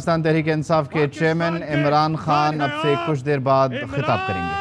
पाकिस्तान तहरीक इंसाफ के चेयरमैन इमरान खान अब से कुछ देर बाद खिताब करेंगे।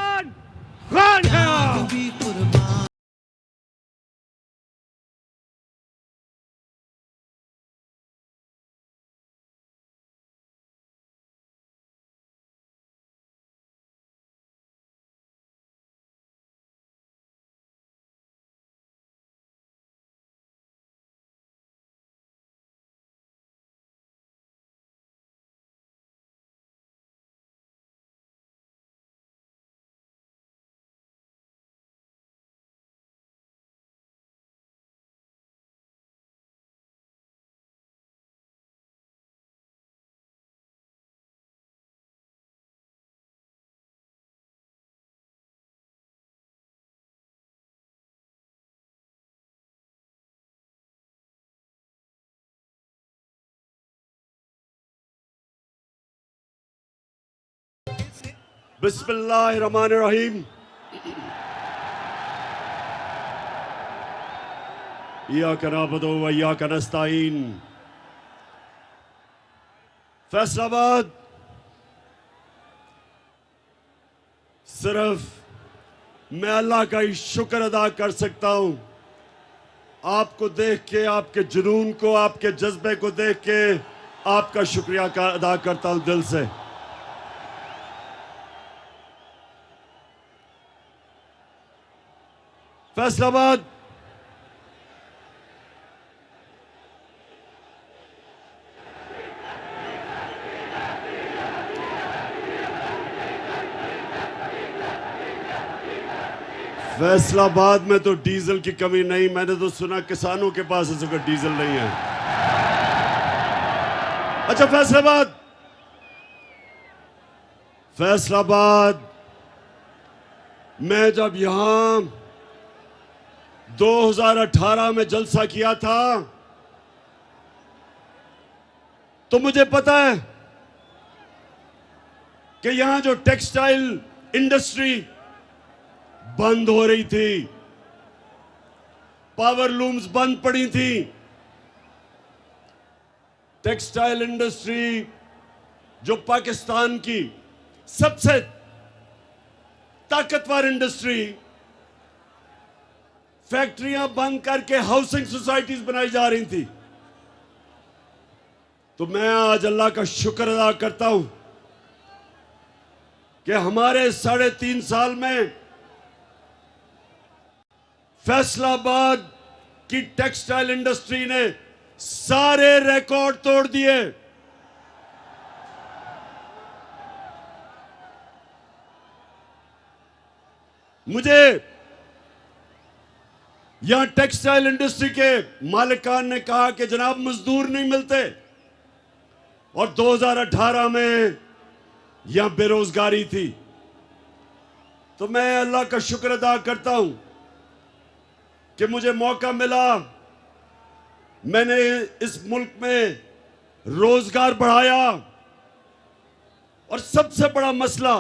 बिस्मिल्लाहिर्रहमानिर्रहीम। इय्याका नअबुदु व इय्याका नस्तईन। फैसलाबाद सिर्फ मैं अल्लाह का ही शुक्र अदा कर सकता हूं। आपको देख के, आपके जुनून को, आपके जज्बे को देख के आपका शुक्रिया अदा करता हूं दिल से। फैसलाबाद फैसलाबाद में तो डीजल की कमी नहीं। मैंने तो सुना किसानों के पास इस वक्त डीजल नहीं है। अच्छा, फैसलाबाद मैं जब यहां 2018 में जलसा किया था तो मुझे पता है कि यहां जो टेक्सटाइल इंडस्ट्री बंद हो रही थी, पावर लूम्स बंद पड़ी थी। टेक्सटाइल इंडस्ट्री जो पाकिस्तान की सबसे ताकतवर इंडस्ट्री, फैक्ट्रियां बंद करके हाउसिंग सोसाइटीज बनाई जा रही थी। तो मैं आज अल्लाह का शुक्र अदा करता हूं कि हमारे 3.5 साल में फैसलाबाद की टेक्सटाइल इंडस्ट्री ने सारे रिकॉर्ड तोड़ दिए। मुझे यहां टेक्सटाइल इंडस्ट्री के मालिकान ने कहा कि जनाब मजदूर नहीं मिलते, और 2018 में यहां बेरोजगारी थी। तो मैं अल्लाह का शुक्र अदा करता हूं कि मुझे मौका मिला, मैंने इस मुल्क में रोजगार बढ़ाया। और सबसे बड़ा मसला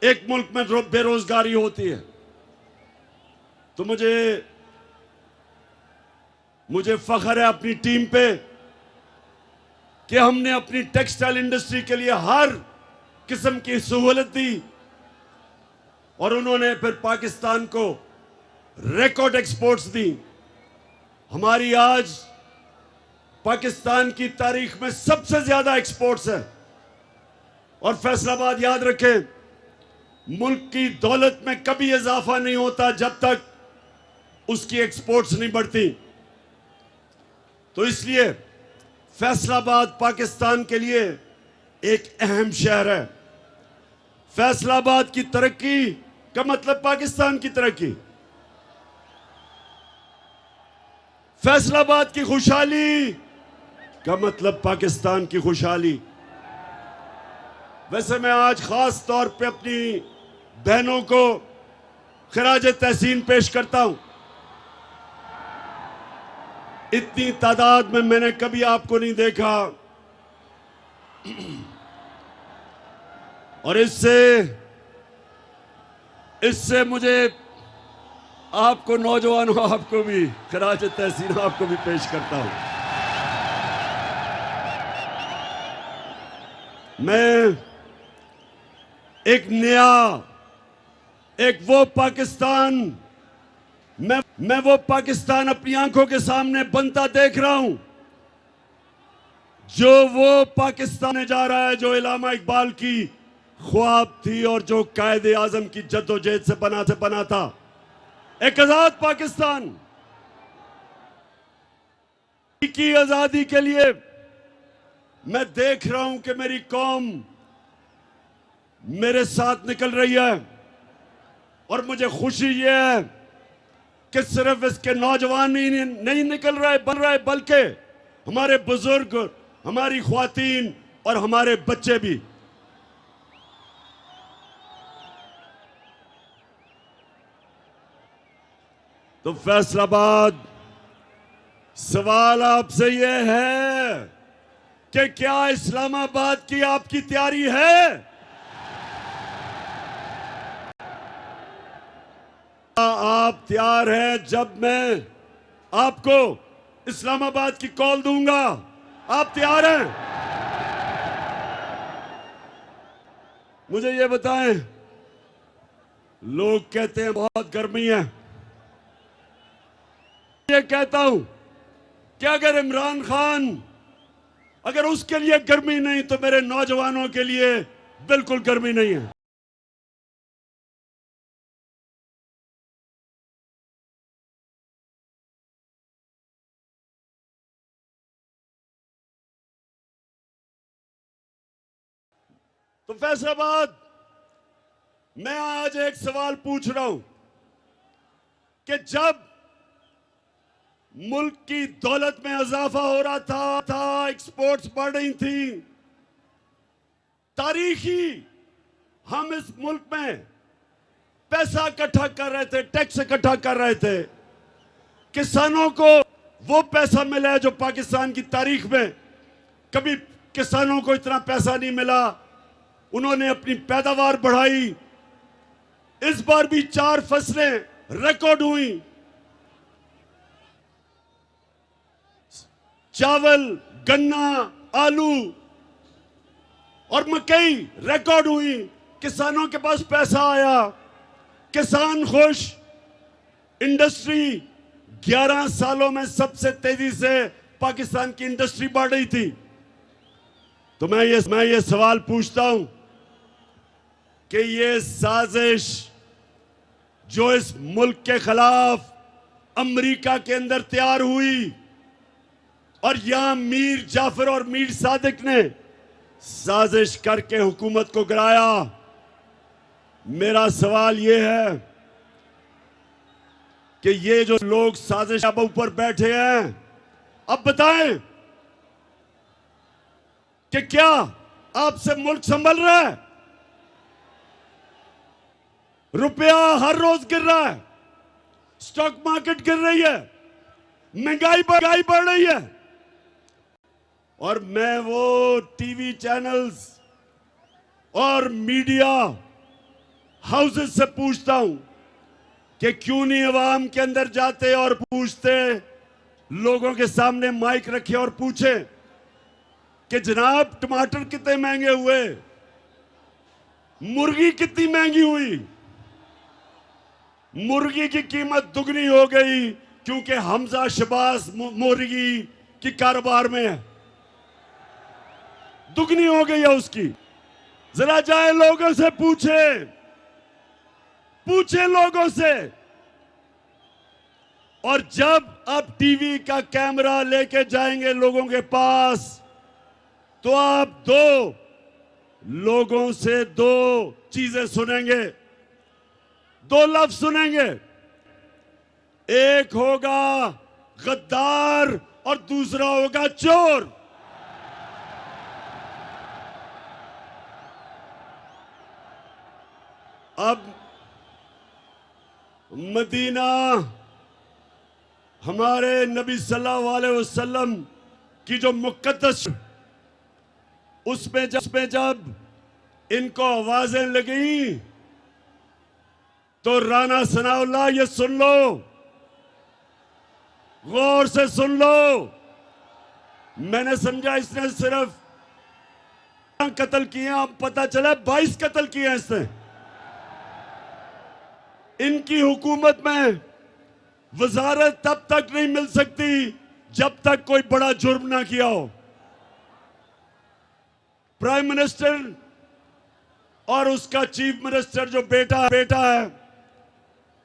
एक मुल्क में बेरोजगारी होती है। तो मुझे फख्र है अपनी टीम पे कि हमने अपनी टेक्सटाइल इंडस्ट्री के लिए हर किस्म की सहूलत दी, और उन्होंने फिर पाकिस्तान को रिकॉर्ड एक्सपोर्ट्स दी। हमारी आज पाकिस्तान की तारीख में सबसे ज्यादा एक्सपोर्ट्स है। और फैसलाबाद याद रखें, मुल्क की दौलत में कभी इजाफा नहीं होता जब तक उसकी एक्सपोर्ट्स नहीं बढ़ती। तो इसलिए फैसलाबाद पाकिस्तान के लिए एक अहम शहर है। फैसलाबाद की तरक्की का मतलब पाकिस्तान की तरक्की। फैसलाबाद की खुशहाली का मतलब पाकिस्तान की खुशहाली। वैसे मैं आज खास तौर पे अपनी बहनों को खिराज तहसीन पेश करता हूं। इतनी तादाद में मैंने कभी आपको नहीं देखा, और इससे मुझे आपको, नौजवानों, आपको भी खिराज तहसीन आपको भी पेश करता हूं। मैं एक नया, एक वो पाकिस्तान, मैं वो पाकिस्तान अपनी आंखों के सामने बनता देख रहा हूं, जो वो पाकिस्तान जा रहा है जो इलामा इकबाल की ख्वाब थी और जो कायदे आजम की जद्दोजहद से बना था, एक आजाद पाकिस्तान की आजादी के लिए। मैं देख रहा हूं कि मेरी कौम मेरे साथ निकल रही है और मुझे खुशी ये है कि सिर्फ इसके नौजवान ही नहीं निकल रहे बन रहे, बल्कि हमारे बुजुर्ग, हमारी ख्वातीन और हमारे बच्चे भी। तो फैसलाबाद, सवाल आपसे यह है कि क्या इस्लामाबाद की आपकी तैयारी है? आप तैयार हैं जब मैं आपको इस्लामाबाद की कॉल दूंगा? आप तैयार हैं? मुझे ये बताएं, लोग कहते हैं बहुत गर्मी है। ये कहता हूं कि अगर इमरान खान, अगर उसके लिए गर्मी नहीं तो मेरे नौजवानों के लिए बिल्कुल गर्मी नहीं है। तो फैसलाबाद, मैं आज एक सवाल पूछ रहा हूं कि जब मुल्क की दौलत में इजाफा हो रहा था, एक्सपोर्ट्स बढ़ रही थी, तारीखी हम इस मुल्क में पैसा इकट्ठा कर रहे थे, टैक्स इकट्ठा कर रहे थे, किसानों को वो पैसा मिला है जो पाकिस्तान की तारीख में कभी किसानों को इतना पैसा नहीं मिला। उन्होंने अपनी पैदावार बढ़ाई। इस बार भी 4 फसलें रिकॉर्ड हुई, चावल, गन्ना, आलू और मकई रिकॉर्ड हुई। किसानों के पास पैसा आया, किसान खुश। इंडस्ट्री 11 सालों में सबसे तेजी से पाकिस्तान की इंडस्ट्री बढ़ रही थी। तो मैं ये सवाल पूछता हूं कि ये साजिश जो इस मुल्क के खिलाफ अमेरिका के अंदर तैयार हुई और यहां मीर जाफर और मीर सादिक ने साजिश करके हुकूमत को गिराया, मेरा सवाल यह है कि ये जो लोग साजिश अब ऊपर बैठे हैं, अब बताएं कि क्या आपसे मुल्क संभल रहा है? रुपया हर रोज गिर रहा है, स्टॉक मार्केट गिर रही है, महंगाई बढ़ रही है। और मैं वो टीवी चैनल्स और मीडिया हाउसेस से पूछता हूं कि क्यों नहीं अवाम के अंदर जाते और पूछते, लोगों के सामने माइक रखे और पूछे कि जनाब टमाटर कितने महंगे हुए, मुर्गी कितनी महंगी हुई। मुर्गी की कीमत दुगनी हो गई क्योंकि हमजा शबाज मुर्गी की कारोबार में है, दुगनी हो गई है उसकी। जरा जाए लोगों से पूछे लोगों से। और जब आप टीवी का कैमरा लेके जाएंगे लोगों के पास, तो आप लोगों से 2 चीजें सुनेंगे, 2 लफ्ज सुनेंगे। एक होगा गद्दार और दूसरा होगा चोर। अब मदीना हमारे नबी सल्लल्लाहु अलैहि वसल्लम की जो मुक़द्दस, उसमें जब इनको आवाजें लगी तो राना सनाउल्लाह, ये सुन लो, गौर से सुन लो। मैंने समझा इसने सिर्फ कत्ल किए हैं, अब पता चला 22 कत्ल किए हैं इसने। इनकी हुकूमत में वजारत तब तक नहीं मिल सकती जब तक कोई बड़ा जुर्म ना किया हो। प्राइम मिनिस्टर और उसका चीफ मिनिस्टर जो बेटा है,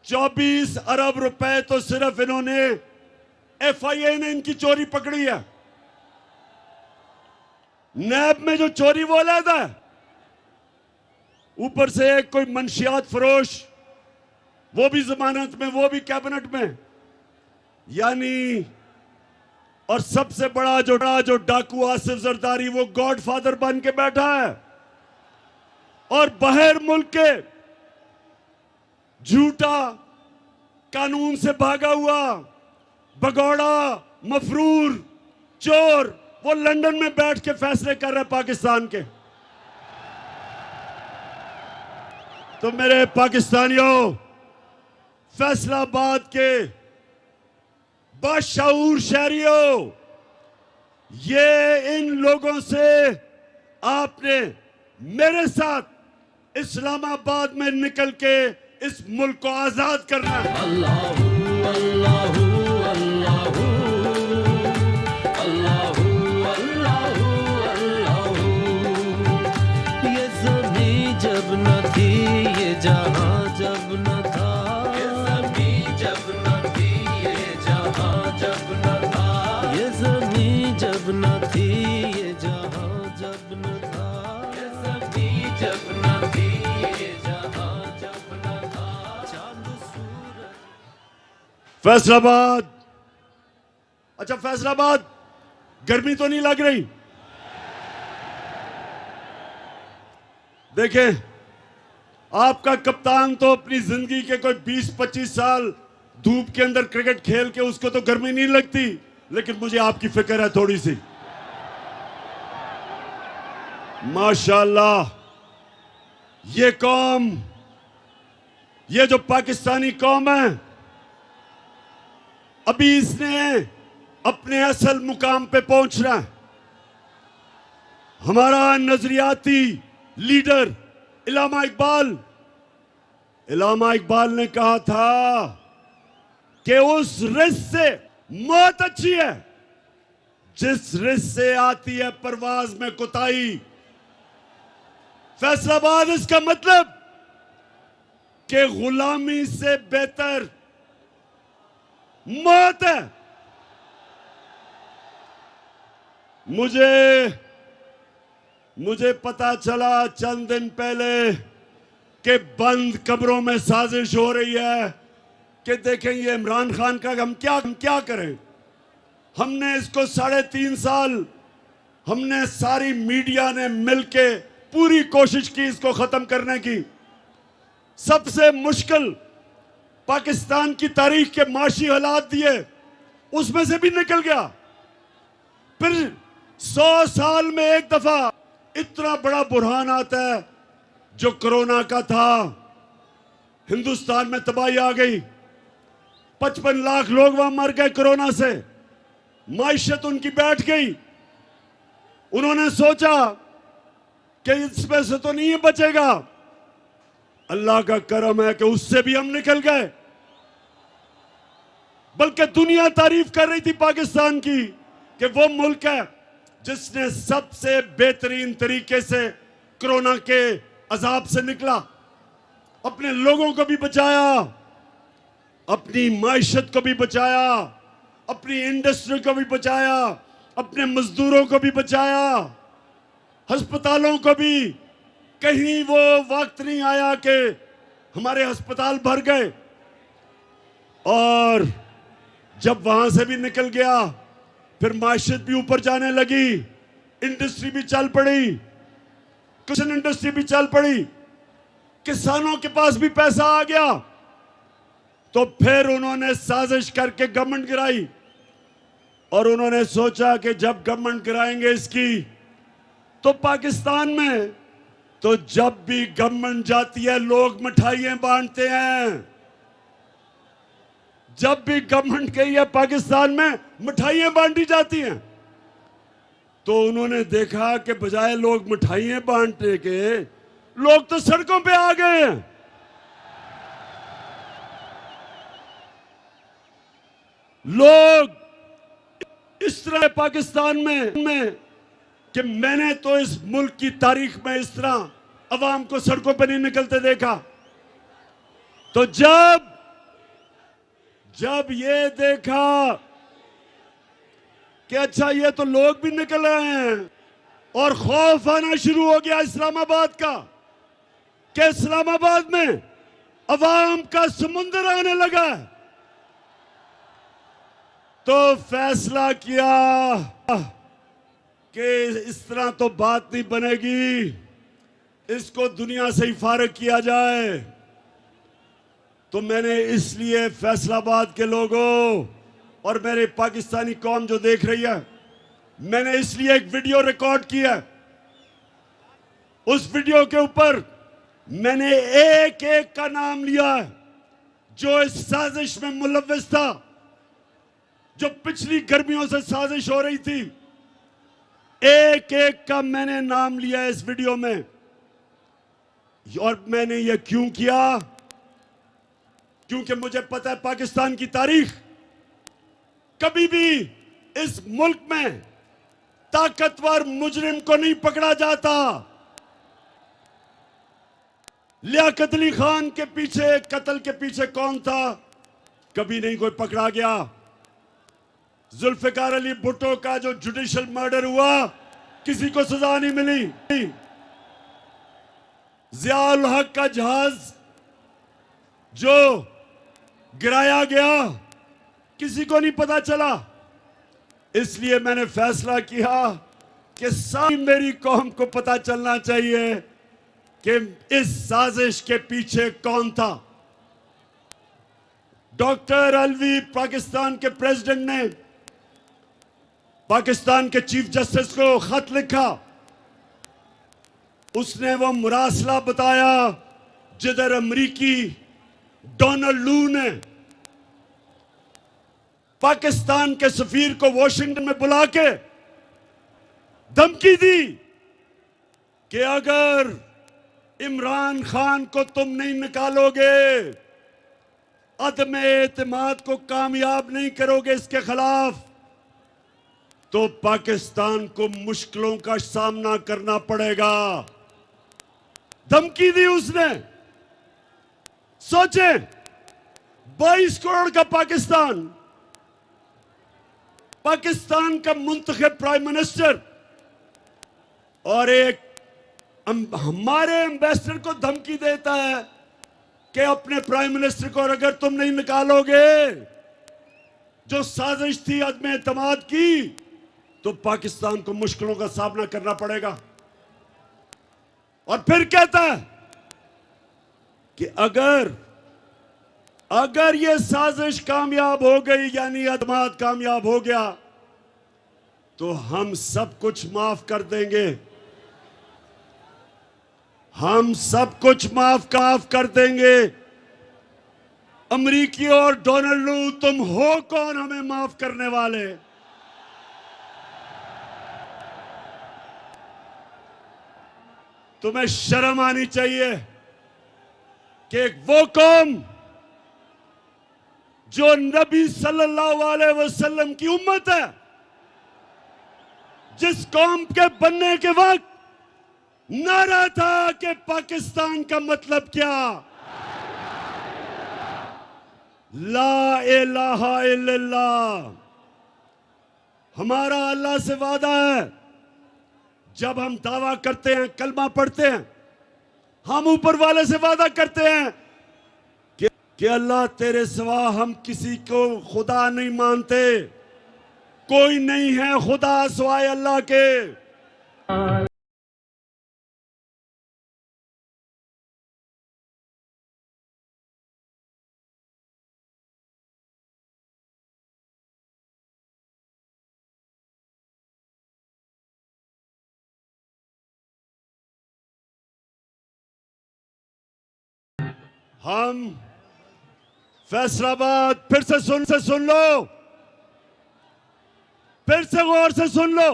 24 अरब रुपए तो सिर्फ इन्होंने, एफआईए ने इनकी चोरी पकड़ी है। नैब में जो चोरी वो अलग है, ऊपर से एक कोई मंशियात फरोश, वो भी जमानत में, वो भी कैबिनेट में। यानी और सबसे बड़ा जो डाकू आसिफ जरदारी, वो गॉडफादर बन के बैठा है। और बाहर मुल्क के झूठा कानून से भागा हुआ भगौड़ा मफरूर चोर, वो लंदन में बैठ के फैसले कर रहे पाकिस्तान के। तो मेरे पाकिस्तानियों, फैसलाबाद के बाशऊर शहरियों, ये इन लोगों से आपने मेरे साथ इस्लामाबाद में निकल के इस मुल्क को आजाद करना है। अल्लाहू अल्लाहू अल्लाहू अल्लाहू अल्लाहू अल्लाहू। ये ज़मीं जब न थी, ये जहां जब न था, ये ज़मीं जब न थी, ये जहां जब न था, ये ज़मीं जब न थी, ये जहां जब न था, ये ज़मीं जब न थी, ये जहां जब न था। चांद सूरज फैसलाबाद, अच्छा फैसलाबाद, गर्मी तो नहीं लग रही? देखें, आपका कप्तान तो अपनी जिंदगी के कोई 20-25 साल धूप के अंदर क्रिकेट खेल के उसको तो गर्मी नहीं लगती, लेकिन मुझे आपकी फिक्र है थोड़ी सी। माशाल्लाह, ये कौम, ये जो पाकिस्तानी कौम है, अभी इसने अपने असल मुकाम पे पहुंचना है। हमारा नजरियाती लीडर इलामा इकबाल ने कहा था कि उस रिस्क से मौत अच्छी है जिस रिस्क से आती है परवाज में कोताही। फैसलाबाद इसका मतलब कि गुलामी से बेहतर मौत है। मुझे पता चला चंद दिन पहले कि बंद कब्रों में साजिश हो रही है कि देखें ये इमरान खान का हम क्या करें। हमने इसको 3.5 साल, हमने सारी मीडिया ने मिलके पूरी कोशिश की इसको खत्म करने की। सबसे मुश्किल पाकिस्तान की तारीख के माशी हालात दिए, उसमें से भी निकल गया। फिर 100 साल में एक दफा इतना बड़ा बुरहान आता है जो कोरोना का था। हिंदुस्तान में तबाही आ गई, 55 लाख लोग वहां मर गए कोरोना से, माइशत उनकी बैठ गई। उन्होंने सोचा कि इसमें से तो नहीं बचेगा। अल्लाह का करम है कि उससे भी हम निकल गए, बल्कि दुनिया तारीफ कर रही थी पाकिस्तान की कि वो मुल्क है जिसने सबसे बेहतरीन तरीके से कोरोना के अजाब से निकला, अपने लोगों को भी बचाया, अपनी माइशत को भी बचाया, अपनी इंडस्ट्री को भी बचाया, अपने मजदूरों को भी बचाया, अस्पतालों को भी। कहीं वो वक्त नहीं आया कि हमारे अस्पताल भर गए। और जब वहां से भी निकल गया, फिर माशियत भी ऊपर जाने लगी, इंडस्ट्री भी चल पड़ी, किचन इंडस्ट्री भी चल पड़ी, किसानों के पास भी पैसा आ गया। तो फिर उन्होंने साजिश करके गवर्नमेंट गिराई और उन्होंने सोचा कि जब गवर्नमेंट गिराएंगे इसकी, तो पाकिस्तान में तो जब भी गवर्नमेंट जाती है लोग मिठाइयां बांटते हैं। जब भी गवर्नमेंट गई है पाकिस्तान में मिठाइयां बांटी जाती हैं। तो उन्होंने देखा कि बजाय लोग मिठाइयां बांटने के, लोग तो सड़कों पे आ गए हैं। लोग इस तरह पाकिस्तान में कि मैंने तो इस मुल्क की तारीख में इस तरह अवाम को सड़कों पर नहीं निकलते देखा। तो जब ये देखा कि अच्छा ये तो लोग भी निकल रहे हैं, और खौफ आना शुरू हो गया इस्लामाबाद का कि इस्लामाबाद में अवाम का समुंदर आने लगा, तो फैसला किया कि इस तरह तो बात नहीं बनेगी, इसको दुनिया से ही फारिग किया जाए। तो मैंने इसलिए फैसलाबाद के लोगों और मेरे पाकिस्तानी कौम जो देख रही है, मैंने इसलिए एक वीडियो रिकॉर्ड किया। उस वीडियो के ऊपर मैंने एक एक का नाम लिया है जो इस साजिश में मुलव्विस था, जो पिछली गर्मियों से साजिश हो रही थी। एक एक का मैंने नाम लिया इस वीडियो में। और मैंने यह क्यों किया? क्योंकि मुझे पता है पाकिस्तान की तारीख, कभी भी इस मुल्क में ताकतवर मुजरिम को नहीं पकड़ा जाता। लियाकत अली खान के पीछे, कत्ल के पीछे कौन था? कभी नहीं कोई पकड़ा गया। जुल्फिकार अली भुट्टो का जो जुडिशियल मर्डर हुआ, किसी को सजा नहीं मिली। जियाउल हक का जहाज जो गिराया गया, किसी को नहीं पता चला। इसलिए मैंने फैसला किया कि सारी मेरी कौम को पता चलना चाहिए कि इस साजिश के पीछे कौन था। डॉक्टर अलवी, पाकिस्तान के प्रेसिडेंट ने पाकिस्तान के चीफ जस्टिस को खत लिखा। उसने वो मुरासला बताया जिधर अमरीकी डोनाल्ड लू ने पाकिस्तान के सफीर को वॉशिंगटन में बुला के धमकी दी कि अगर इमरान खान को तुम नहीं निकालोगे, अदम एतमाद को कामयाब नहीं करोगे इसके खिलाफ, तो पाकिस्तान को मुश्किलों का सामना करना पड़ेगा। धमकी दी उसने। सोचे 22 करोड़ का पाकिस्तान का मुंतखब प्राइम मिनिस्टर और एक हमारे एम्बेसडर को धमकी देता है कि अपने प्राइम मिनिस्टर को अगर तुम नहीं निकालोगे, जो साजिश थी अदम एतमाद की, तो पाकिस्तान को मुश्किलों का सामना करना पड़ेगा। और फिर कहता है कि अगर ये साजिश कामयाब हो गई, यानी एतमाद कामयाब हो गया, तो हम सब कुछ माफ कर देंगे। हम सब कुछ माफ कर देंगे। अमरीकी और डोनाल्ड लू, तुम हो कौन हमें माफ करने वाले? तुम्हें शर्म आनी चाहिए कि वो कौम जो नबी सल्लल्लाहु अलैहि वसल्लम की उम्मत है, जिस कौम के बनने के वक्त नारा था कि पाकिस्तान का मतलब क्या, ला इलाहा इल्लल्लाह। हमारा अल्लाह से वादा है, जब हम दावा करते हैं, कलमा पढ़ते हैं, हम ऊपर वाले से वादा करते हैं कि अल्लाह तेरे सिवा हम किसी को खुदा नहीं मानते, कोई नहीं है खुदा सिवाय अल्लाह के। हम फैसलाबाद, फिर से सुन लो, फिर से गौर से सुन लो।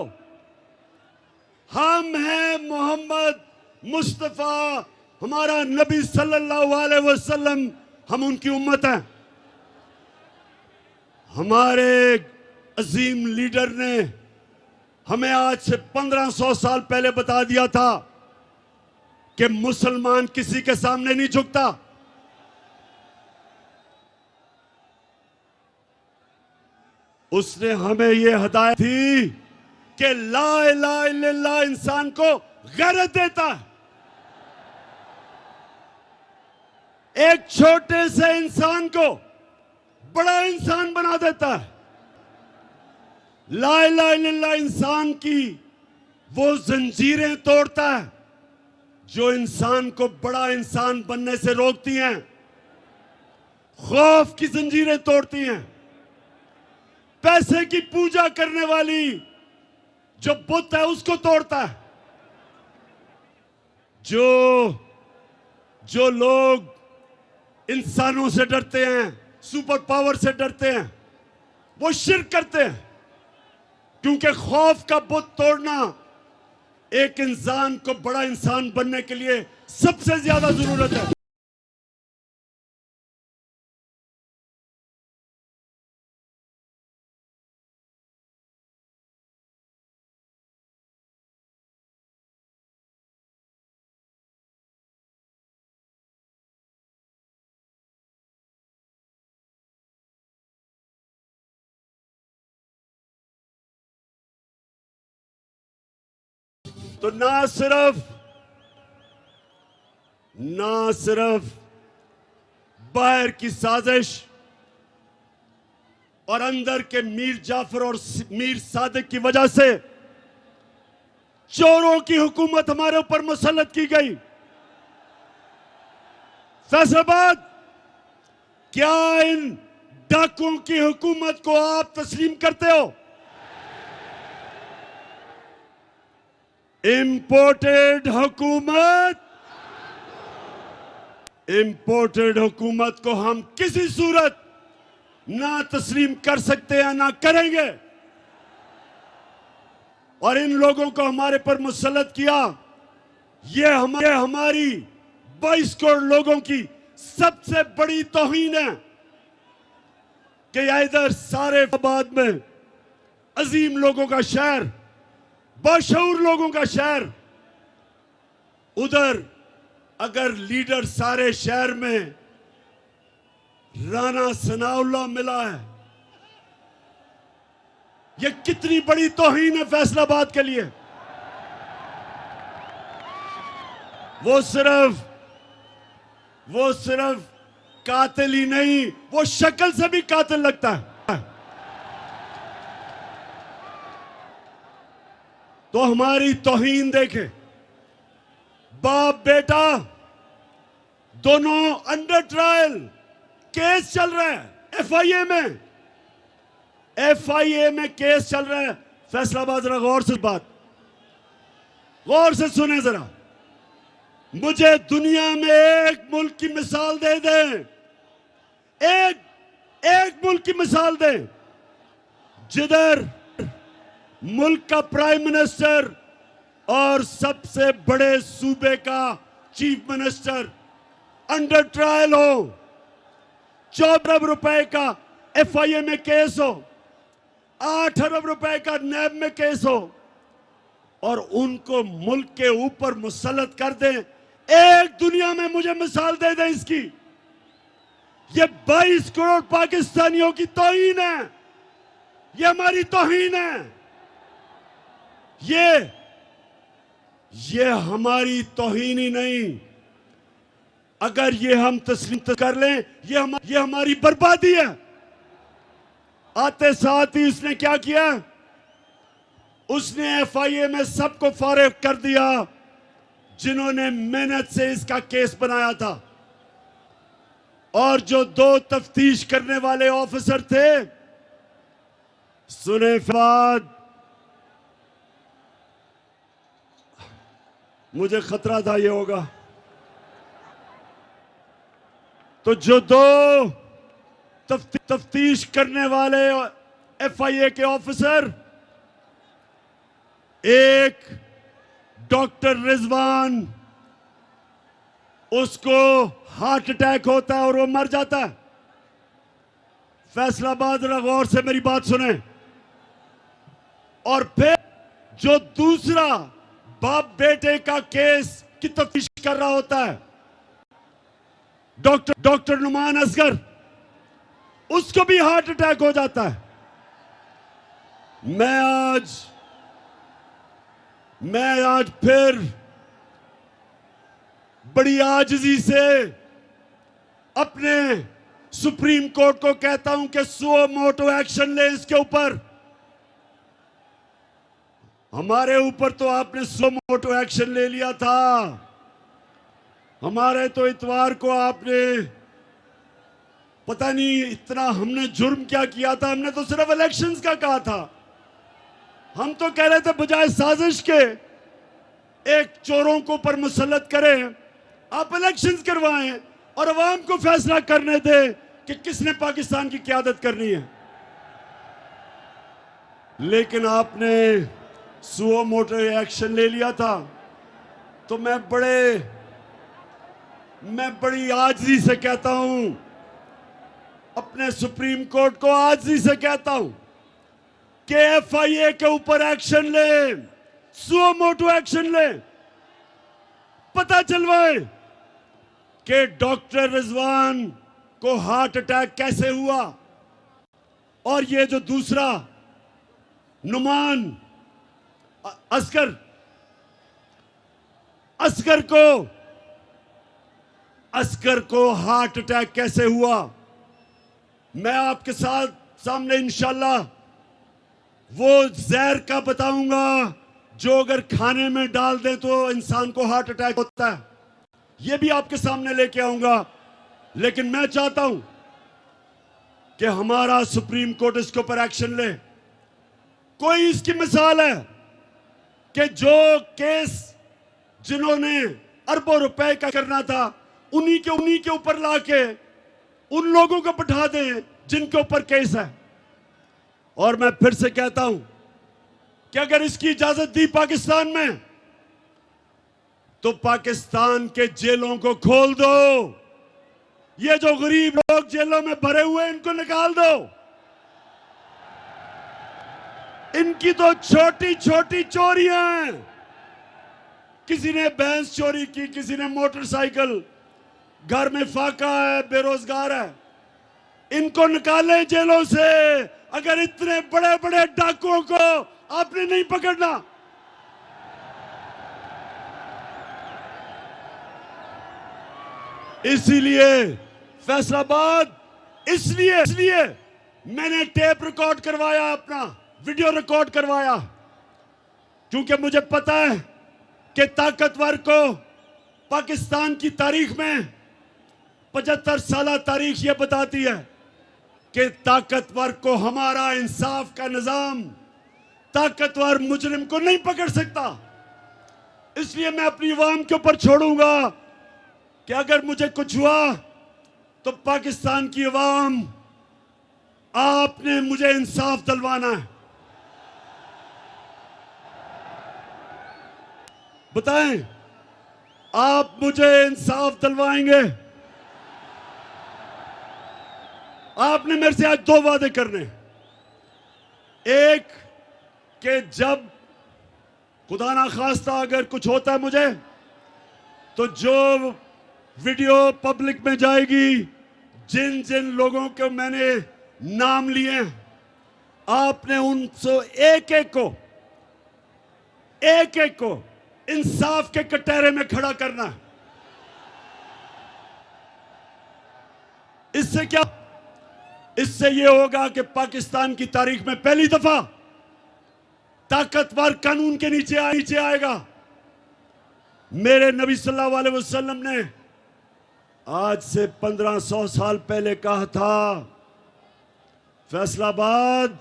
हम हैं मोहम्मद मुस्तफ़ा, हमारा नबी सल्लल्लाहु अलैहि वसल्लम, हम उनकी उम्मत हैं। हमारे अजीम लीडर ने हमें आज से 1500 साल पहले बता दिया था कि मुसलमान किसी के सामने नहीं झुकता। उसने हमें यह हिदायत थी कि ला इलाहा इल्लल्लाह इंसान को गैरत देता है। एक छोटे से इंसान को बड़ा इंसान बना देता है। ला इलाहा इल्लल्लाह इंसान की वो जंजीरें तोड़ता है जो इंसान को बड़ा इंसान बनने से रोकती हैं। खौफ की जंजीरें तोड़ती हैं। पैसे की पूजा करने वाली जो बुत है उसको तोड़ता है। जो लोग इंसानों से डरते हैं, सुपर पावर से डरते हैं, वो शिर्क करते हैं, क्योंकि खौफ का बुत तोड़ना एक इंसान को बड़ा इंसान बनने के लिए सबसे ज्यादा जरूरत है। तो ना सिर्फ बाहर की साजिश और अंदर के मीर जाफर और मीर सादिक की वजह से चोरों की हुकूमत हमारे ऊपर मुसल्लत की गई। फैसलाबाद, क्या इन डाकुओं की हुकूमत को आप तस्लीम करते हो? इंपोर्टेड हुकूमत को हम किसी सूरत ना तस्लीम कर सकते हैं, ना करेंगे। और इन लोगों को हमारे पर मुसल्लत किया, ये हमारी 22 करोड़ लोगों की सबसे बड़ी तौहीन है कि इधर सारे आबाद में अजीम लोगों का शहर, बाशऊर लोगों का शहर, उधर अगर लीडर सारे शहर में राणा सनाउल्लाह मिला है, यह कितनी बड़ी तौहीन है फैसलाबाद के लिए। वो सिर्फ कातिल ही नहीं, वो शक्ल से भी कातिल लगता है। तो हमारी तौहीन देखें। बाप बेटा दोनों अंडर ट्रायल, केस चल रहा है एफआईए में केस चल रहा है। फैसलाबाद, जरा गौर से सुने जरा। मुझे दुनिया में एक मुल्क की मिसाल दे दें, एक मुल्क की मिसाल दें जिधर मुल्क का प्राइम मिनिस्टर और सबसे बड़े सूबे का चीफ मिनिस्टर अंडर ट्रायल हो, 14 अरब रुपए का एफआईए में केस हो, 8 अरब रुपए का नैब में केस हो, और उनको मुल्क के ऊपर मुसल्लत कर दें। एक दुनिया में मुझे मिसाल दे दें इसकी। ये 22 करोड़ पाकिस्तानियों की तौहीन है, ये हमारी तौहीन है। ये हमारी तौहीन ही नहीं, अगर ये हम तस्लीम कर लें, ये हमारी बर्बादी है। आते साथ ही उसने क्या किया? उसने एफआईए में सबको फारिग कर दिया जिन्होंने मेहनत से इसका केस बनाया था। और जो 2 तफ्तीश करने वाले ऑफिसर थे, सुने फवाद, मुझे खतरा था ये होगा। तो जो 2 तफ्तीश करने वाले एफआईए के ऑफिसर, एक डॉक्टर रिजवान, उसको हार्ट अटैक होता है और वो मर जाता है। फैसलाबाद, जरा गौर से मेरी बात सुने। और फिर जो दूसरा बाप बेटे का केस की तफ्तीश कर रहा होता है, डॉक्टर नुमान असगर, उसको भी हार्ट अटैक हो जाता है। मैं आज फिर बड़ी आजिज़ी से अपने सुप्रीम कोर्ट को कहता हूं कि सो मोटो एक्शन ले इसके ऊपर। हमारे ऊपर तो आपने सो मोटो एक्शन ले लिया था। हमारे तो इतवार को आपने पता नहीं इतना हमने जुर्म क्या किया था। हमने तो सिर्फ इलेक्शंस का कहा था। हम तो कह रहे थे बजाय साजिश के एक चोरों को ऊपर मुसल्लत करें, आप इलेक्शंस करवाएं और अवाम को फैसला करने दें कि किसने पाकिस्तान की क़यादत करनी है। लेकिन आपने सुओ मोटो एक्शन ले लिया था। तो मैं बड़ी आजिज़ी से कहता हूं, अपने सुप्रीम कोर्ट को आजिज़ी से कहता हूं कि FIA के ऊपर एक्शन ले, सुओ मोटो एक्शन ले, पता चलवाए कि डॉक्टर रिजवान को हार्ट अटैक कैसे हुआ और ये जो दूसरा नुमान असगर को हार्ट अटैक कैसे हुआ। मैं आपके सामने इंशाल्लाह वो जहर का बताऊंगा जो अगर खाने में डाल दें तो इंसान को हार्ट अटैक होता है। ये भी आपके सामने लेके आऊंगा। लेकिन मैं चाहता हूं कि हमारा सुप्रीम कोर्ट इसके ऊपर एक्शन ले। कोई इसकी मिसाल है कि जो केस जिन्होंने अरबों रुपए का करना था उन्हीं के ऊपर लाके उन लोगों को बैठा दें जिनके ऊपर केस है। और मैं फिर से कहता हूं कि अगर इसकी इजाजत दी पाकिस्तान में तो पाकिस्तान के जेलों को खोल दो। ये जो गरीब लोग जेलों में भरे हुए इनको निकाल दो। इनकी तो छोटी छोटी चोरियां हैं। किसी ने भैंस चोरी की, किसी ने मोटरसाइकिल, घर में फाका है, बेरोजगार है। इनको निकाले जेलों से। अगर इतने बड़े बड़े डाकुओं को आपने नहीं पकड़ना, इसीलिए फैसलाबाद, इसलिए मैंने टेप रिकॉर्ड करवाया, अपना वीडियो रिकॉर्ड करवाया, क्योंकि मुझे पता है कि ताकतवर को पाकिस्तान की तारीख में 75 साल तारीख ये बताती है कि ताकतवर को हमारा इंसाफ का निजाम, ताकतवर मुजरिम को नहीं पकड़ सकता। इसलिए मैं अपनी अवाम के ऊपर छोड़ूंगा कि अगर मुझे कुछ हुआ तो पाकिस्तान की अवाम, आपने मुझे इंसाफ दिलवाना है। बताएं, आप मुझे इंसाफ दिलवाएंगे? आपने मेरे से आज 2 वादे करने। एक कि जब खुदा ना खास्ता अगर कुछ होता है मुझे, तो जो वीडियो पब्लिक में जाएगी, जिन जिन लोगों के मैंने नाम लिए, आपने उनसे एक एक को इंसाफ के कटहरे में खड़ा करना है। इससे क्या, इससे यह होगा कि पाकिस्तान की तारीख में पहली दफा ताकतवर कानून के नीचे आएगा। मेरे नबी सल्लल्लाहु अलैहि वसल्लम ने आज से 1500 साल पहले कहा था, फैसलाबाद,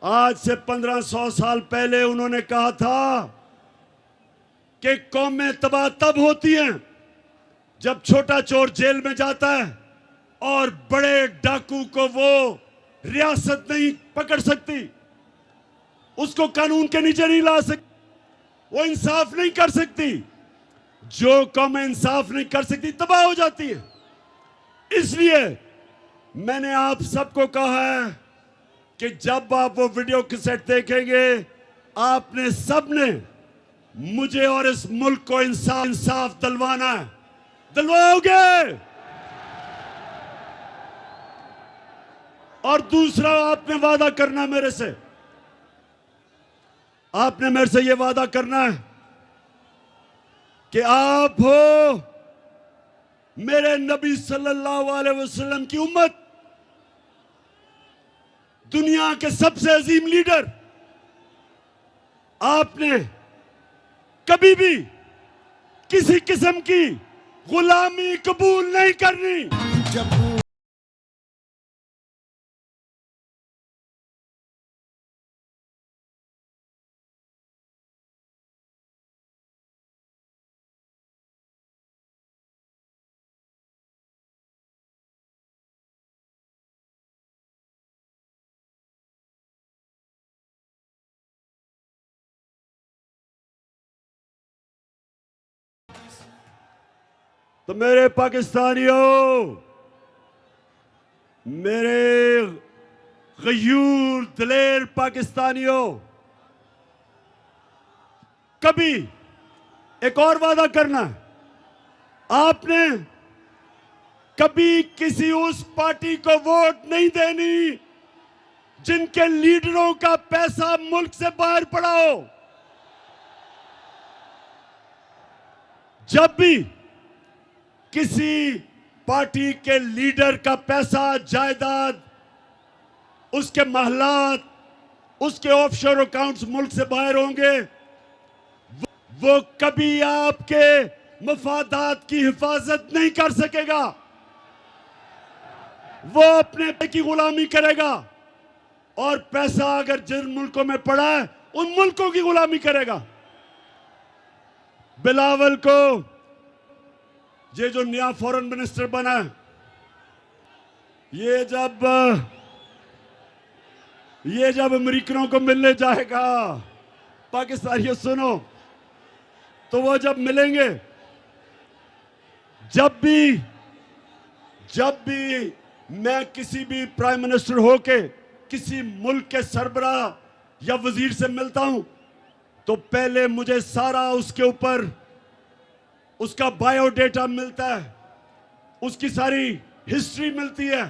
आज से 1500 साल पहले उन्होंने कहा था कि कौमें तबाह तब होती हैं जब छोटा चोर जेल में जाता है और बड़े डाकू को वो रियासत नहीं पकड़ सकती, उसको कानून के नीचे नहीं ला सकती। वो इंसाफ नहीं कर सकती। जो कौमें इंसाफ नहीं कर सकती तबाह हो जाती है। इसलिए मैंने आप सबको कहा है कि जब आप वो वीडियो कैसेट देखेंगे, आपने सबने मुझे और इस मुल्क को इंसाफ दिलवाना है। दिलवाओगे? और दूसरा, आपने वादा करना मेरे से, आपने मेरे से यह वादा करना है कि आप हो मेरे नबी सल्लल्लाहु अलैहि वसल्लम की उम्मत, दुनिया के सबसे अजीम लीडर। आपने कभी भी किसी किस्म की गुलामी कबूल नहीं करनी। तो मेरे पाकिस्तानियों, मेरे गयूर दिलेर पाकिस्तानियों, कभी एक और वादा करना, आपने कभी किसी उस पार्टी को वोट नहीं देनी जिनके लीडरों का पैसा मुल्क से बाहर पड़ा हो। जब भी किसी पार्टी के लीडर का पैसा, जायदाद, उसके महलात, उसके ऑफशोर अकाउंट्स मुल्क से बाहर होंगे, वो कभी आपके मफादात की हिफाजत नहीं कर सकेगा। वो अपने पे की गुलामी करेगा और पैसा अगर जिन मुल्कों में पड़ा है उन मुल्कों की गुलामी करेगा। बिलावल को ये जो नया फॉरेन मिनिस्टर बना है, ये जब अमेरिकनों को मिलने जाएगा, पाकिस्तानियों सुनो, तो वो जब मिलेंगे, जब भी मैं किसी भी प्राइम मिनिस्टर होके किसी मुल्क के सरबराह या वजीर से मिलता हूं, तो पहले मुझे सारा उसके ऊपर उसका बायोडेटा मिलता है, उसकी सारी हिस्ट्री मिलती है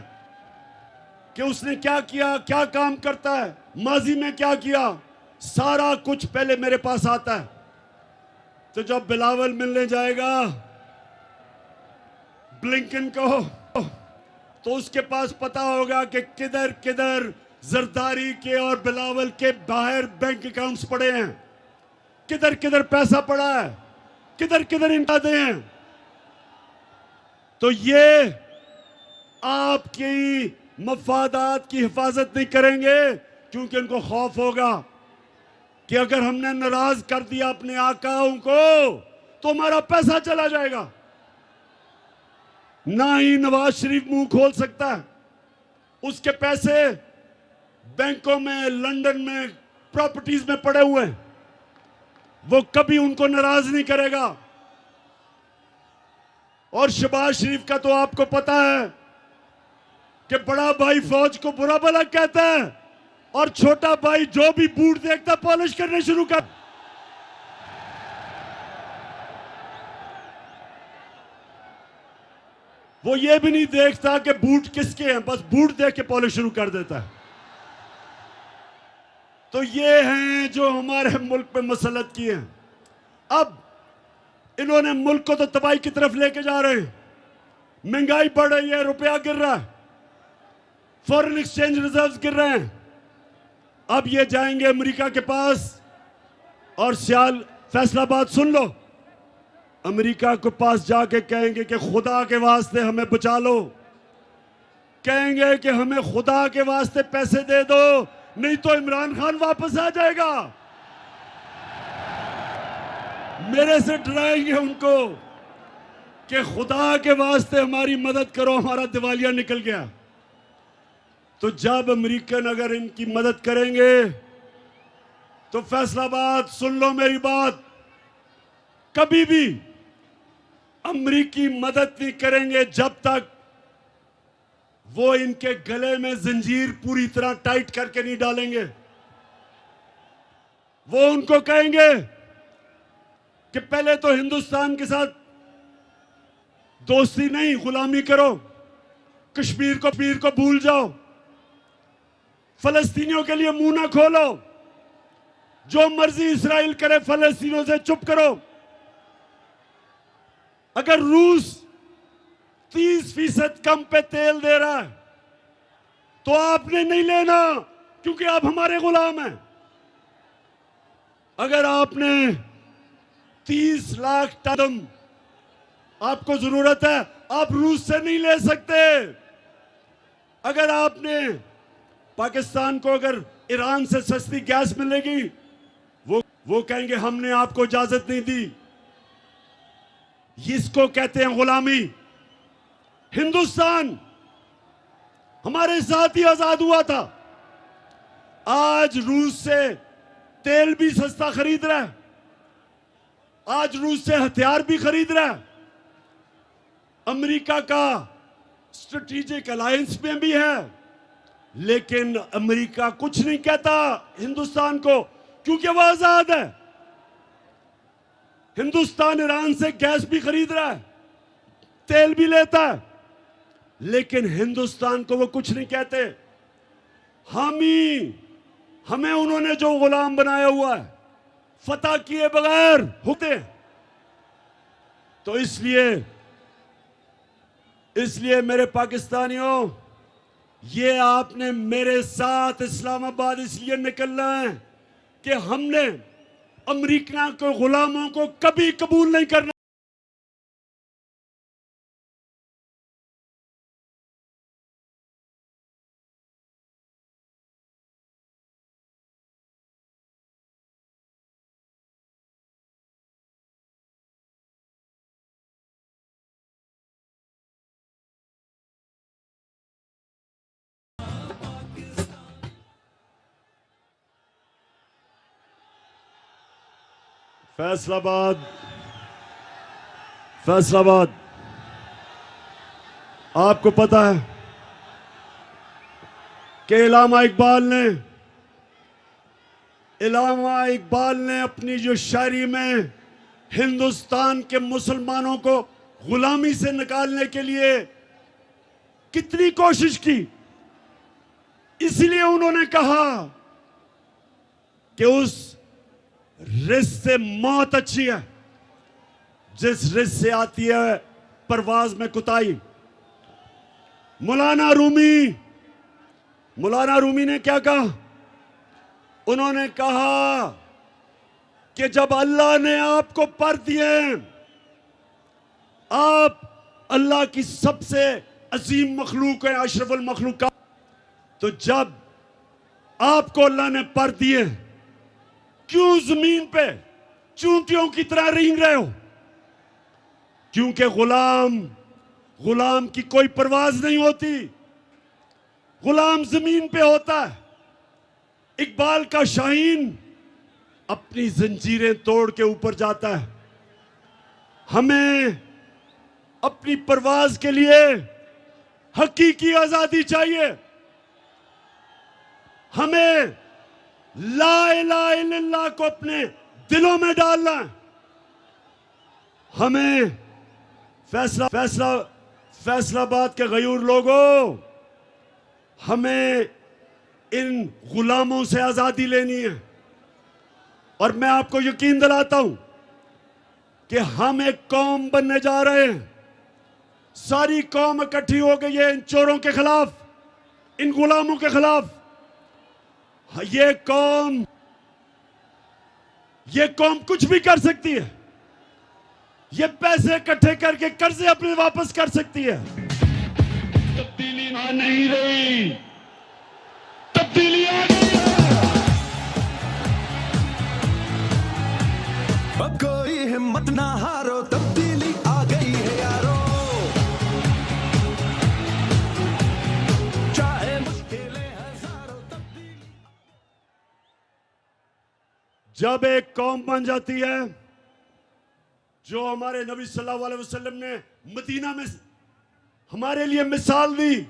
कि उसने क्या किया, क्या काम करता है, माजी में क्या किया, सारा कुछ पहले मेरे पास आता है। तो जब बिलावल मिलने जाएगा ब्लिंकन को, तो उसके पास पता होगा कि किधर किधर जरदारी के और बिलावल के बाहर बैंक अकाउंट्स पड़े हैं, किधर किधर पैसा पड़ा है, किधर किधर इनकादे हैं। तो ये आपकी मफादात की हिफाजत नहीं करेंगे, क्योंकि उनको खौफ होगा कि अगर हमने नाराज कर दिया अपने आकाओं को तो हमारा पैसा चला जाएगा। ना ही नवाज शरीफ मुंह खोल सकता है, उसके पैसे बैंकों में, लंदन में, प्रॉपर्टीज में पड़े हुए हैं, वो कभी उनको नाराज नहीं करेगा। और शहबाज शरीफ का तो आपको पता है कि बड़ा भाई फौज को बुरा भला कहता है और छोटा भाई जो भी बूट देखता पॉलिश करने शुरू कर। वो ये भी नहीं देखता कि बूट किसके हैं, बस बूट देख के पॉलिश शुरू कर देता है। तो ये हैं जो हमारे मुल्क पे मसलत किए हैं। अब इन्होंने मुल्क को तो तबाही की तरफ लेके जा रहे हैं, महंगाई बढ़ रही है, रुपया गिर रहा है, फॉरेन एक्सचेंज रिजर्व्स गिर रहे हैं। अब ये जाएंगे अमेरिका के पास और फैसलाबाद सुन लो, अमेरिका के पास जाके कहेंगे कि खुदा के वास्ते हमें बचा लो, कहेंगे कि हमें खुदा के वास्ते पैसे दे दो, नहीं तो इमरान खान वापस आ जाएगा। मेरे से डराएंगे उनको कि खुदा के वास्ते हमारी मदद करो, हमारा दिवालिया निकल गया। तो जब अमेरिकन अगर इनकी मदद करेंगे तो फैसलाबाद सुन लो मेरी बात, कभी भी अमेरिकी मदद नहीं करेंगे जब तक वो इनके गले में जंजीर पूरी तरह टाइट करके नहीं डालेंगे। वो उनको कहेंगे कि पहले तो हिंदुस्तान के साथ दोस्ती नहीं, गुलामी करो, कश्मीर को भूल जाओ, फलस्तीनियों के लिए मुंह ना खोलो, जो मर्जी इस्राइल करे फलस्तीनियों से चुप करो। अगर रूस 30% कम पे तेल दे रहा है तो आपने नहीं लेना, क्योंकि आप हमारे गुलाम हैं। अगर आपने 30 लाख टन आपको जरूरत है, आप रूस से नहीं ले सकते। अगर आपने पाकिस्तान को अगर ईरान से सस्ती गैस मिलेगी, वो कहेंगे हमने आपको इजाजत नहीं दी। इसको कहते हैं गुलामी। हिंदुस्तान हमारे साथ ही आजाद हुआ था, आज रूस से तेल भी सस्ता खरीद रहा है, आज रूस से हथियार भी खरीद रहा है, अमेरिका का स्ट्रेटेजिक अलायंस में भी है। लेकिन अमेरिका कुछ नहीं कहता हिंदुस्तान को, क्योंकि वह आजाद है। हिंदुस्तान ईरान से गैस भी खरीद रहा है, तेल भी लेता है, लेकिन हिंदुस्तान को वो कुछ नहीं कहते। हमें उन्होंने जो गुलाम बनाया हुआ है, फतह किए बगैर होते। तो इसलिए मेरे पाकिस्तानियों, ये आपने मेरे साथ इस्लामाबाद इसलिए निकलना है कि हमने अमेरिका के गुलामों को कभी कबूल नहीं करना। फैसलाबाद आपको पता है कि इलामा इकबाल ने अपनी जो शायरी में हिंदुस्तान के मुसलमानों को गुलामी से निकालने के लिए कितनी कोशिश की। इसलिए उन्होंने कहा कि उस रिस्क से मौत अच्छी है जिस रिस्क से आती है परवाज में कुताई। मौलाना रूमी ने क्या कहा? उन्होंने कहा कि जब अल्लाह ने आपको पर दिए, आप अल्लाह की सबसे अजीम मखलूक है, अशरफुल मखलूक, तो जब आपको अल्लाह ने पर दिए, क्यों जमीन पे चूंटियों की तरह रेंग रहे हो? क्योंकि गुलाम की कोई परवाज नहीं होती, गुलाम जमीन पे होता है। इकबाल का शाहीन अपनी जंजीरें तोड़ के ऊपर जाता है। हमें अपनी परवाज के लिए हकीकी आजादी चाहिए। हमें ला इलाहा इल्लल्लाह को अपने दिलों में डालना है। हमें फैसलाबाद के गयूर लोगों, हमें इन गुलामों से आजादी लेनी है। और मैं आपको यकीन दिलाता हूं कि हम एक कौम बनने जा रहे हैं। सारी कौम इकट्ठी हो गई है इन चोरों के खिलाफ, इन गुलामों के खिलाफ। ये कौम कुछ भी कर सकती है। ये पैसे इकट्ठे करके कर्जे अपने वापस कर सकती है। तब्दीली नहीं रही, तब्दीली आ गई है। अब कोई हिम्मत ना हारो, तब्दीली आ गई है यारो। चाहे मुश्किलें हजारों, तब्दीली। जब एक कौम बन जाती है जो हमारे नबी सल्लल्लाहु अलैहि वसल्लम ने मदीना में हमारे लिए मिसाल दी।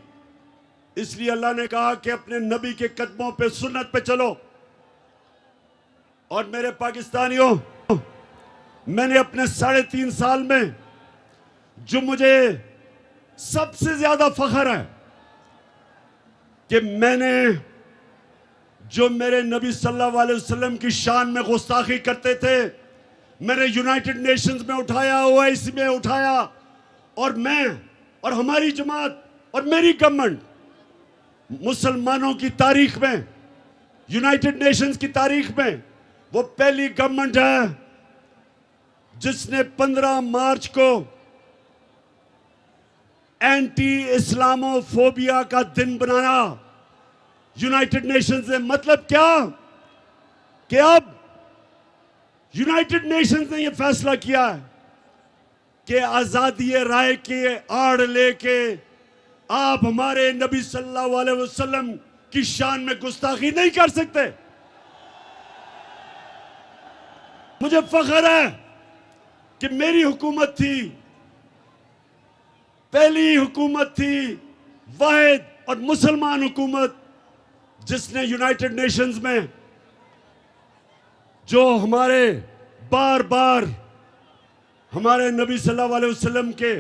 इसलिए अल्लाह ने कहा कि अपने नबी के कदमों पे, सुन्नत पे चलो। और मेरे पाकिस्तानियों, मैंने अपने 3.5 साल में जो मुझे सबसे ज्यादा फख्र है कि मैंने जो मेरे नबी सल्लल्लाहु अलैहि वसल्लम की शान में गुस्ताखी करते थे, मैंने यूनाइटेड नेशंस में उठाया, ओआईसी में उठाया, और मैं और हमारी जमात और मेरी गवर्नमेंट मुसलमानों की तारीख में, यूनाइटेड नेशंस की तारीख में वो पहली गवर्नमेंट है जिसने 15 मार्च को एंटी इस्लामोफोबिया का दिन बनाया यूनाइटेड नेशंस ने। मतलब क्या कि अब यूनाइटेड नेशंस ने यह फैसला किया है कि आजादी राय के आड़ लेके आप हमारे नबी सल्लल्लाहु अलैहि वसल्लम की शान में गुस्ताखी नहीं कर सकते। मुझे फख्र है कि मेरी हुकूमत थी, पहली हुकूमत थी वाहिद और मुसलमान हुकूमत, जिसने यूनाइटेड नेशंस में जो हमारे बार बार हमारे नबी सल्लल्लाहु अलैहि वसल्लम के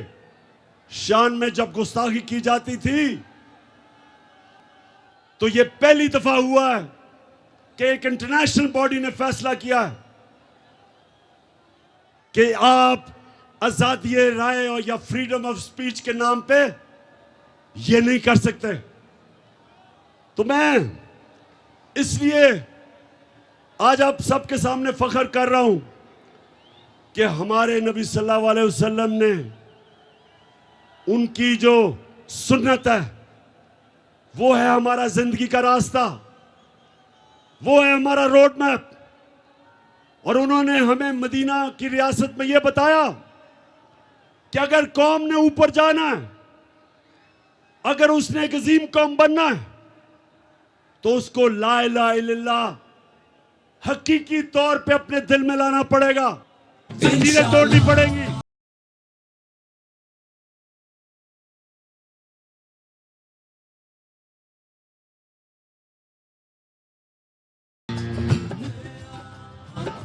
शान में जब गुस्ताखी की जाती थी, तो यह पहली दफा हुआ है कि एक इंटरनेशनल बॉडी ने फैसला किया है कि आप आजादी राय और या फ्रीडम ऑफ स्पीच के नाम पे ये नहीं कर सकते। तो मैं इसलिए आज आप सबके सामने फख्र कर रहा हूं कि हमारे नबी सल्लल्लाहु अलैहि वसल्लम ने, उनकी जो सुन्नत है वो है हमारा जिंदगी का रास्ता, वो है हमारा रोड मैप। और उन्होंने हमें मदीना की रियासत में यह बताया कि अगर कौम ने ऊपर जाना है, अगर उसने एक अजीम कौम बनना है, तो उसको ला इलाहा इल्लल्लाह हकीकी तौर पे अपने दिल में लाना पड़ेगा, जंजीरें तोड़नी पड़ेंगी।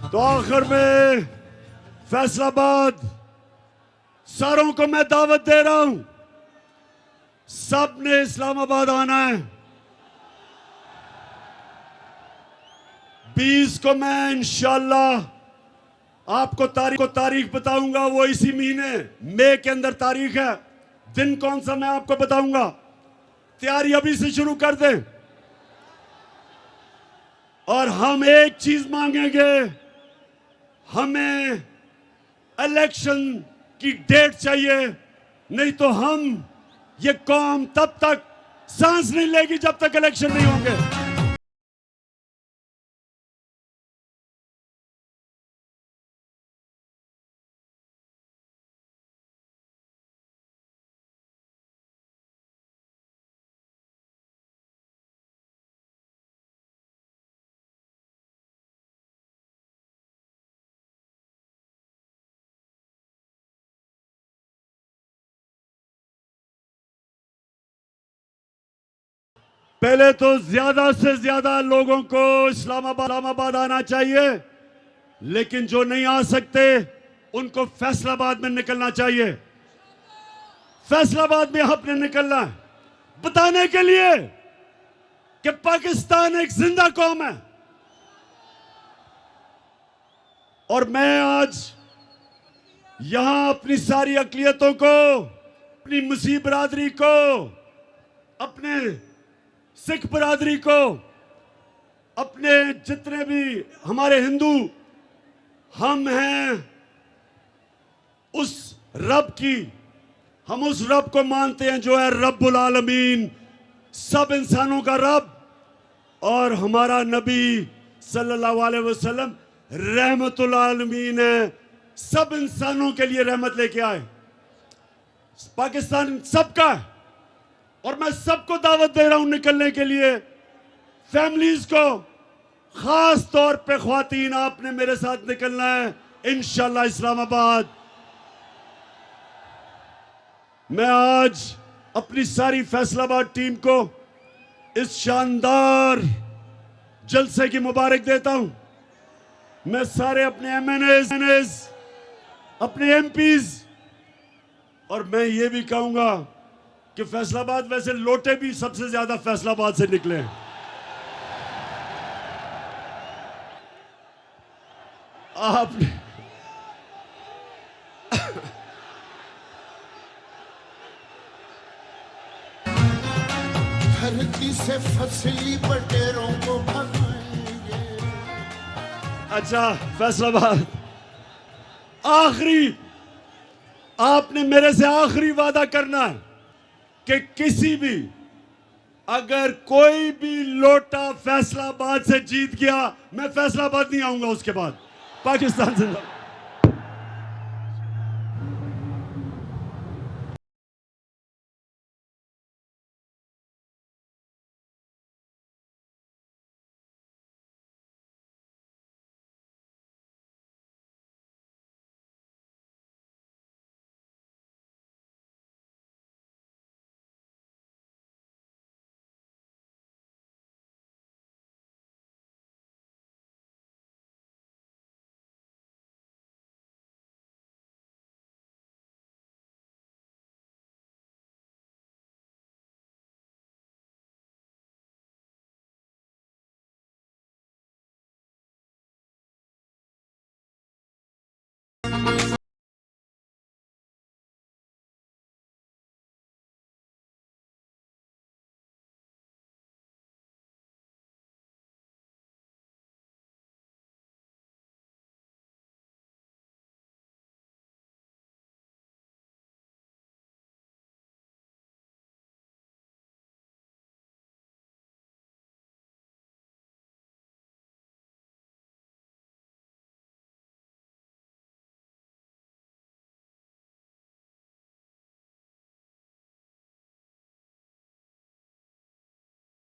तो आखिर में फैसलाबाद सारों को मैं दावत दे रहा हूं, सब ने इस्लामाबाद आना है। 20 को मैं इंशाअल्लाह आपको तारीख बताऊंगा, वो इसी महीने मई के अंदर तारीख है। दिन कौन सा मैं आपको बताऊंगा, तैयारी अभी से शुरू कर दें। और हम एक चीज मांगेंगे, हमें इलेक्शन की डेट चाहिए, नहीं तो हम ये कौम तब तक सांस नहीं लेगी जब तक इलेक्शन नहीं होंगे। पहले तो ज्यादा से ज्यादा लोगों को इस्लामाबाद आना चाहिए, लेकिन जो नहीं आ सकते उनको फैसलाबाद में निकलना चाहिए। फैसलाबाद में आपने निकलना है बताने के लिए कि पाकिस्तान एक जिंदा कौम है। और मैं आज यहां अपनी सारी अकलियतों को, अपनी मुस्लिम बरादरी को, अपने सिख बरादरी को, अपने जितने भी हमारे हिंदू हम हैं, उस रब की, हम उस रब को मानते हैं जो है रब्बुल आलमीन, सब इंसानों का रब। और हमारा नबी सल्लल्लाहु अलैहि वसल्लम रहमतुल आलमीन है, सब इंसानों के लिए रहमत लेके आए। पाकिस्तान सबका है और मैं सबको दावत दे रहा हूं निकलने के लिए। फैमिलीज को, खास तौर पे ख्वातीन, आपने मेरे साथ निकलना है। इंशाल्लाह इस्लामाबाद। मैं आज अपनी सारी फैसलाबाद टीम को इस शानदार जलसे की मुबारक देता हूं। मैं सारे अपने एमएनएस, अपने एमपीज, और मैं ये भी कहूंगा कि फैसलाबाद, वैसे लोटे भी सबसे ज्यादा फैसलाबाद से निकले हैं। आपने धरती से फसली बटेरों को भगाएंगे। अच्छा फैसलाबाद, आखिरी आपने मेरे से आखिरी वादा करना है कि किसी भी, अगर कोई भी लोटा फैसलाबाद से जीत गया, मैं फैसलाबाद नहीं आऊंगा उसके बाद। पाकिस्तान जिंदाबाद।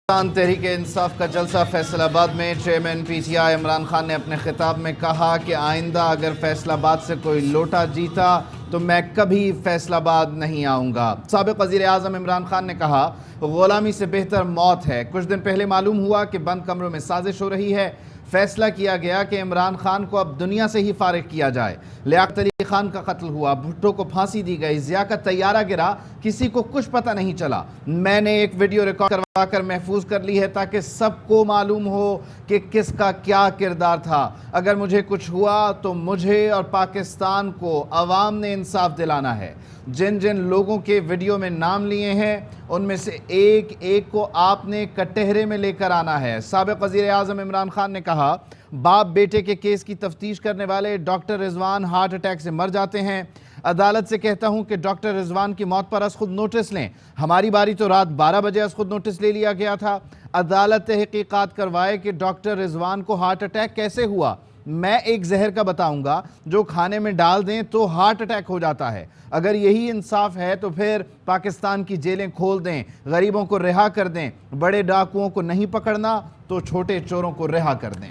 तहरीक इंसाफ का जलसा फैसलाबाद में चेयरमैन पीटीआई इमरान खान ने अपने खिताब में कहा कि आइंदा अगर फैसलाबाद से कोई लोटा जीता तो मैं कभी फैसलाबाद नहीं आऊँगा। साबिक़ वज़ीर आज़म इमरान खान ने कहा ग़ुलामी से बेहतर मौत है। कुछ दिन पहले मालूम हुआ कि बंद कमरों में साजिश हो रही है। फैसला किया गया कि इमरान खान को अब दुनिया से ही फारिग किया जाए। लियाकत अली खान का कत्ल हुआ, भुट्टो को फांसी दी गई, ज़िया का तैयारा गिरा, किसी को कुछ पता नहीं चला। मैंने एक वीडियो रिकॉर्ड करवा कर महफूज कर ली है ताकि सबको मालूम हो कि किसका क्या किरदार था। अगर मुझे कुछ हुआ तो मुझे और पाकिस्तान को अवाम ने इंसाफ दिलाना है। जिन जिन लोगों के वीडियो में नाम लिए हैं उनमें से एक एक को आपने कटहरे में लेकर आना है। साबिक़ वज़ीर आज़म इमरान खान ने कहा बाप बेटे के केस की तफ्तीश करने वाले डॉक्टर रिजवान हार्ट अटैक से मर जाते हैं। अदालत से कहता हूं कि डॉक्टर रिजवान की मौत पर खुद नोटिस लें। हमारी बारी तो रात 12 बजे खुद नोटिस ले लिया गया था। अदालत तहकीकात करवाए कि डॉक्टर रिजवान को हार्ट अटैक कैसे हुआ। मैं एक जहर का बताऊंगा जो खाने में डाल दें तो हार्ट अटैक हो जाता है। अगर यही इंसाफ है तो फिर पाकिस्तान की जेलें खोल दें, गरीबों को रिहा कर दें। बड़े डाकुओं को नहीं पकड़ना तो छोटे चोरों को रिहा कर दें।